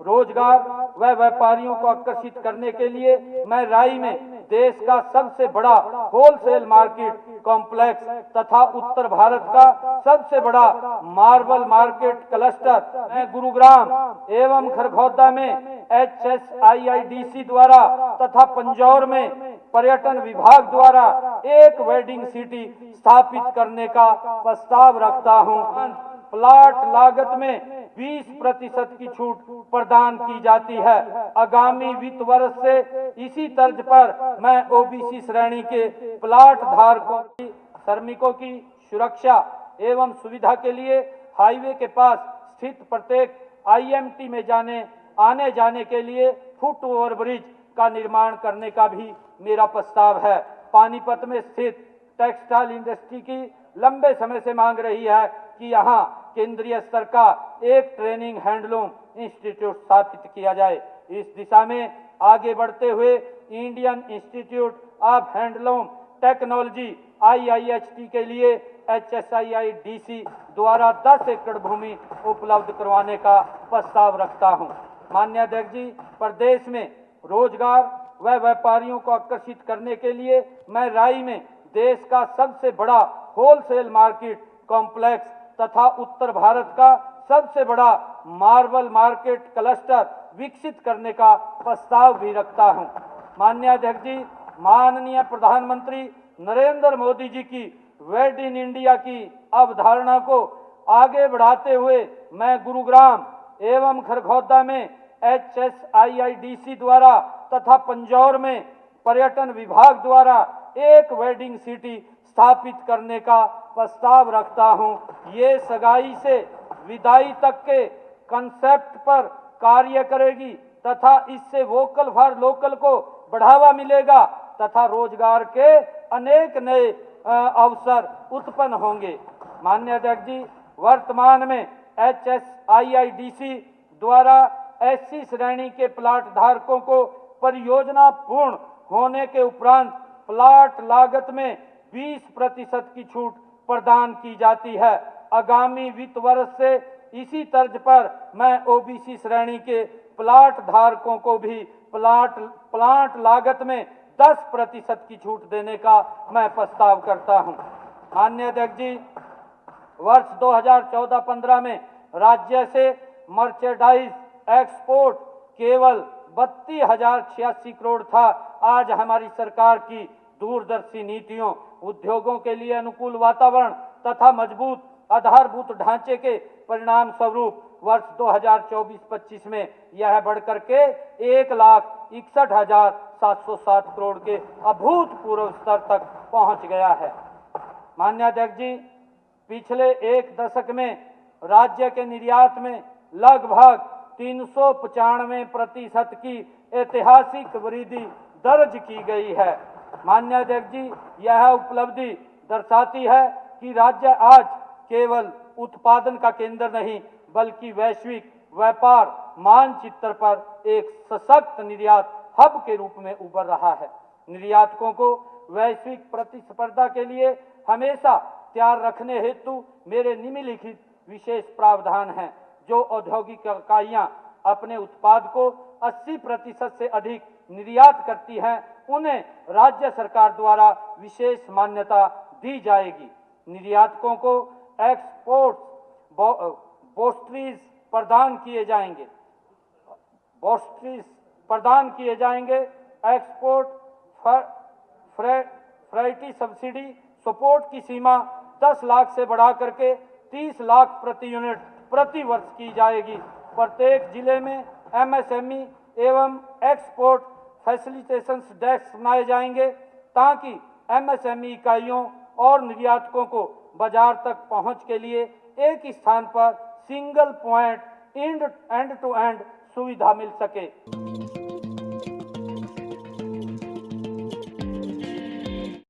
रोजगार व व्यापारियों को आकर्षित करने के लिए मैं राई में देश का सबसे बड़ा होलसेल मार्केट कॉम्प्लेक्स तथा उत्तर भारत का सबसे बड़ा मार्बल मार्केट क्लस्टर मैं गुरुग्राम एवं खरगोदा में HSIIDC द्वारा तथा पंजौर में पर्यटन विभाग द्वारा एक वेडिंग सिटी स्थापित करने का प्रस्ताव रखता हूं। प्लाट लागत में 20% की छूट प्रदान की जाती है। आगामी वित्त वर्ष से इसी तर्ज पर मैं OBC श्रेणी के प्लाट धारकों श्रमिकों की सुरक्षा एवं सुविधा के लिए हाईवे के पास स्थित प्रत्येक IMT में आने जाने के लिए फुट ओवर ब्रिज का निर्माण करने का भी मेरा प्रस्ताव है। पानीपत में स्थित टेक्सटाइल इंडस्ट्री की लंबे समय से मांग रही है कि यहाँ केंद्रीय स्तर का एक ट्रेनिंग हैंडलूम इंस्टीट्यूट स्थापित किया जाए। इस दिशा में आगे बढ़ते हुए Indian institute of handloom technology IIHT के लिए HSIIDC द्वारा 10 एकड़ भूमि उपलब्ध करवाने का प्रस्ताव रखता हूं। माननीय अध्यक्ष जी, प्रदेश में रोजगार व व्यापारियों को आकर्षित करने के लिए मैं राई में देश का सबसे बड़ा होलसेल मार्केट कॉम्प्लेक्स तथा उत्तर भारत का सबसे बड़ा मार्बल मार्केट क्लस्टर विकसित करने का प्रस्ताव भी रखता हूं। माननीय अध्यक्ष जी, माननीय प्रधानमंत्री नरेंद्र मोदी जी की मेड इन इंडिया की अवधारणा को आगे बढ़ाते हुए मैं गुरुग्राम एवं खरगोदा में HSIIDC द्वारा तथा पंजौर में पर्यटन विभाग द्वारा एक वेडिंग सिटी स्थापित करने का प्रस्ताव रखता हूं। ये सगाई से विदाई तक के कंसेप्ट पर कार्य करेगी तथा इससे वोकल फॉर लोकल को बढ़ावा मिलेगा तथा रोजगार के अनेक नए अवसर उत्पन्न होंगे। माननीय अध्यक्ष जी, वर्तमान में HSIIDC द्वारा SC श्रेणी के प्लाट धारकों को परियोजना पूर्ण होने के उपरांत प्लाट लागत में 20% की छूट प्रदान की जाती है। आगामी वित्त वर्ष से इसी तर्ज पर मैं OBC श्रेणी के प्लाट धारकों को भी प्लाट लागत में 10% की छूट देने का मैं प्रस्ताव करता हूं। माननीय अध्यक्ष जी, वर्ष 2014-15 में राज्य से मर्चेंडाइज एक्सपोर्ट केवल 32,086 करोड़ था। आज हमारी सरकार की दूरदर्शी नीतियों, उद्योगों के लिए अनुकूल वातावरण तथा मजबूत आधारभूत ढांचे के परिणाम स्वरूप वर्ष 2024-25 में यह बढ़कर के 1,61,707 करोड़ के अभूतपूर्व स्तर तक पहुंच गया है। माननीय अध्यक्ष जी, पिछले एक दशक में राज्य के निर्यात में लगभग 395% की ऐतिहासिक वृद्धि दर्ज की गई है। माननीय अध्यक्ष जी, यह उपलब्धि दर्शाती है कि राज्य आज केवल उत्पादन का केंद्र नहीं बल्कि वैश्विक व्यापार मानचित्र पर एक सशक्त निर्यात हब के रूप में उभर रहा है। निर्यातकों को वैश्विक प्रतिस्पर्धा के लिए हमेशा तैयार रखने हेतु मेरे निम्नलिखित विशेष प्रावधान हैं। जो औद्योगिक इकाइयां अपने उत्पाद को 80% से अधिक निर्यात करती हैं, उन्हें राज्य सरकार द्वारा विशेष मान्यता दी जाएगी। निर्यातकों को एक्सपोर्ट बोस्ट्रीज प्रदान किए जाएंगे। एक्सपोर्ट फ्रैटी सब्सिडी सपोर्ट की सीमा 10 लाख से बढ़ा करके 30 लाख प्रति यूनिट प्रति वर्ष की जाएगी। प्रत्येक जिले में MSME एवं एक्सपोर्ट फैसिलिटेशन डेस्क बनाए जाएंगे ताकि MSME इकाइयों और निर्यातकों को बाजार तक पहुंच के लिए एक ही स्थान पर single point end to end सुविधा मिल सके।